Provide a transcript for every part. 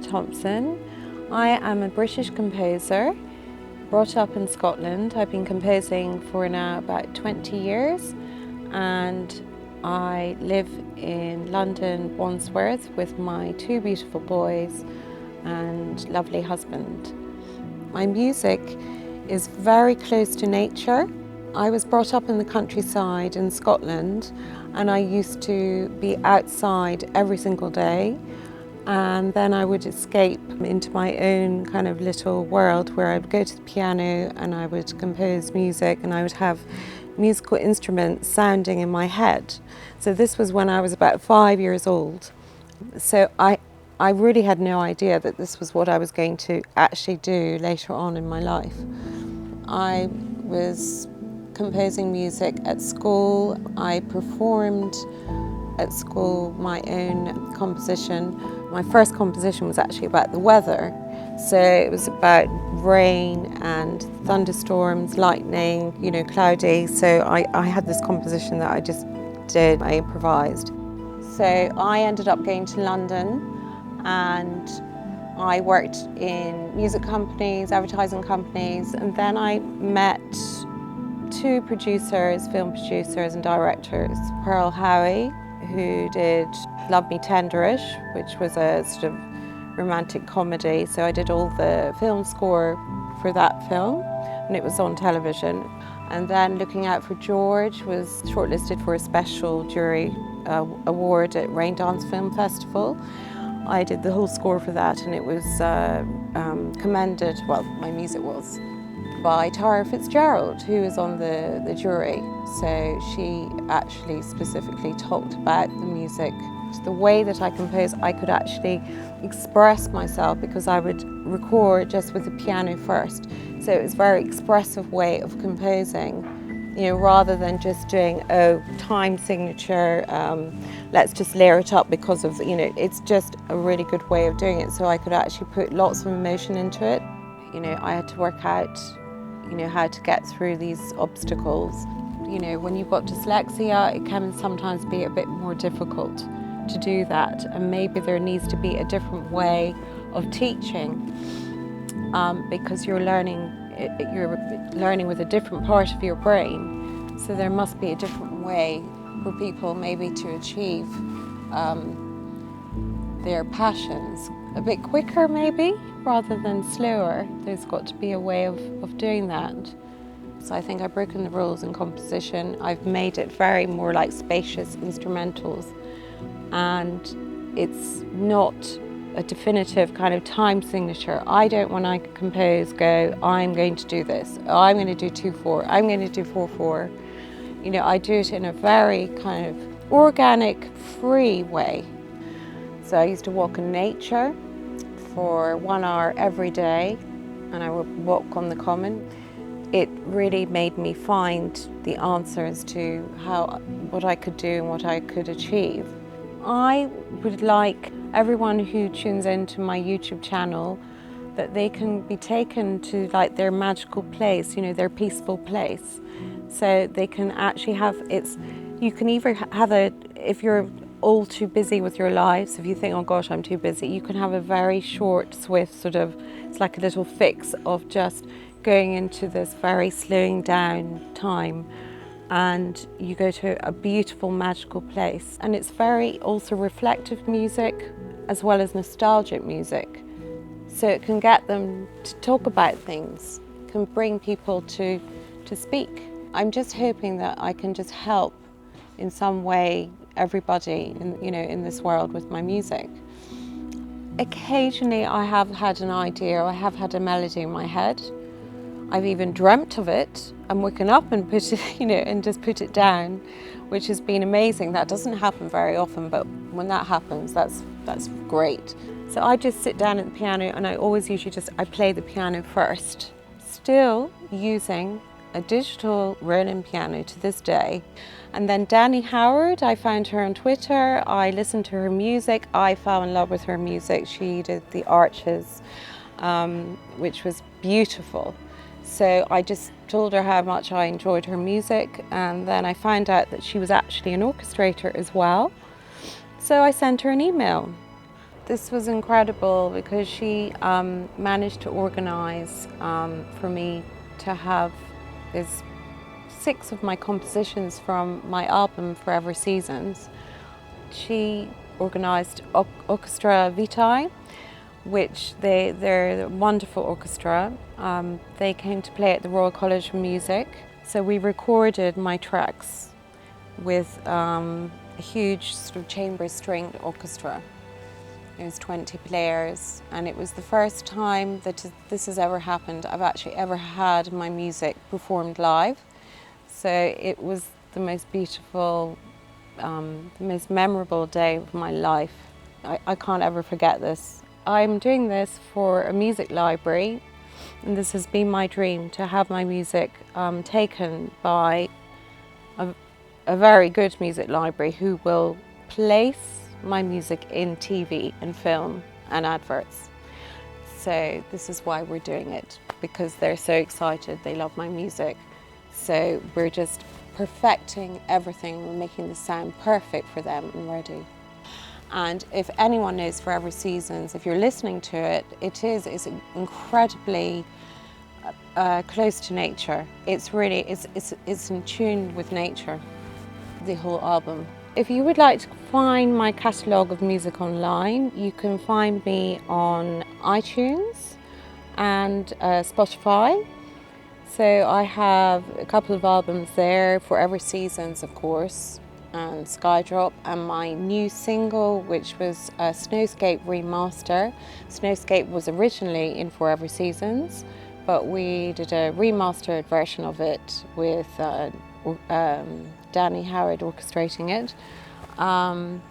Thomsen. I am a British composer, brought up in Scotland. I've been composing for now about 20 years and I live in London, Wandsworth, with my two beautiful boys and lovely husband. My music is very close to nature. I was brought up in the countryside in Scotland and I used to be outside every single day, and then I would escape into my own kind of little world where I would go to the piano and I would compose music and I would have musical instruments sounding in my head. So this was when I was about 5 years old. So I really had no idea that this was what I was going to actually do later on in my life. I was composing music at school. I performed at school my own composition. My first composition was actually about the weather. So it was about rain and thunderstorms, lightning, cloudy. So I had this composition that I just did, I improvised. So I ended up going to London and I worked in music companies, advertising companies, and then I met two producers, film producers and directors, Pearl Howie, who did Love Me Tenderish, which was a sort of romantic comedy. So I did all the film score for that film and it was on television. And then Looking Out for George was shortlisted for a special jury award at Rain Dance Film Festival. I did the whole score for that and it was commended, well, my music was, by Tara Fitzgerald, who was on the jury. So she actually specifically talked about the music. The way that I compose, I could actually express myself because I would record just with the piano first. So it was a very expressive way of composing, rather than just doing, time signature, let's just layer it up because of, it's just a really good way of doing it. So I could actually put lots of emotion into it. I had to work out, how to get through these obstacles. When you've got dyslexia, it can sometimes be a bit more difficult to do that, and maybe there needs to be a different way of teaching because you're learning with a different part of your brain. So there must be a different way for people maybe to achieve their passions a bit quicker maybe, rather than slower. There's got to be a way of doing that. So I think I've broken the rules in composition. I've made it very more like spacious instrumentals, and it's not a definitive kind of time signature. I don't, when I compose, go, I'm going to do this, I'm going to do 2/4, I'm going to do 4/4. I do it in a very kind of organic, free way. So I used to walk in nature for 1 hour every day, and I would walk on the common. It really made me find the answers to what I could do and what I could achieve. I would like everyone who tunes into my YouTube channel that they can be taken to like their magical place, their peaceful place. So they can actually you can either have if you're all too busy with your lives, if you think, oh gosh, I'm too busy, you can have a very short, swift sort of, it's like a little fix of just going into this very slowing down time, and you go to a beautiful magical place. And it's very also reflective music as well as nostalgic music. So it can get them to talk about things, can bring people to speak. I'm just hoping that I can just help in some way everybody in this world with my music. Occasionally I have had an idea, I have had a melody in my head. I've even dreamt of it and woken up and put it, and just put it down, which has been amazing. That doesn't happen very often, but when that happens, that's great. So I just sit down at the piano and I always usually I play the piano first, still using a digital Roland piano to this day. And then Danny Howard, I found her on Twitter, I listened to her music, I fell in love with her music. She did The Arches, which was beautiful. So I just told her how much I enjoyed her music, and then I found out that she was actually an orchestrator as well. So I sent her an email. This was incredible because she managed to organise for me to have this 6 of my compositions from my album Forever Seasons. She organised Orchestra Vitae, which they're a wonderful orchestra. They came to play at the Royal College of Music. So we recorded my tracks with a huge sort of chamber stringed orchestra. It was 20 players, and it was the first time that this has ever happened. I've actually ever had my music performed live. So it was the most beautiful, the most memorable day of my life. I can't ever forget this. I'm doing this for a music library, and this has been my dream, to have my music taken by a very good music library who will place my music in TV and film and adverts. So this is why we're doing it, because they're so excited, they love my music. So we're just perfecting everything, we're making the sound perfect for them and ready. And if anyone knows Forever Seasons, if you're listening to it, it's incredibly close to nature. It's really, it's in tune with nature, the whole album. If you would like to find my catalogue of music online, you can find me on iTunes and Spotify. So I have a couple of albums there, Forever Seasons of course, and Skydrop, and my new single, which was a Snowscape remaster. Snowscape was originally in Forever Seasons, but we did a remastered version of it with Danny Howard orchestrating it. And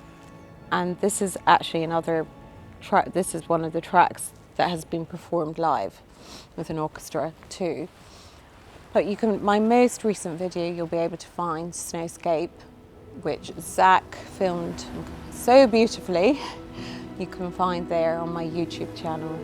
this is actually another track, this is one of the tracks that has been performed live with an orchestra too. But you can, my most recent video you'll be able to find, Snowscape, which Zach filmed so beautifully. You can find there on my YouTube channel.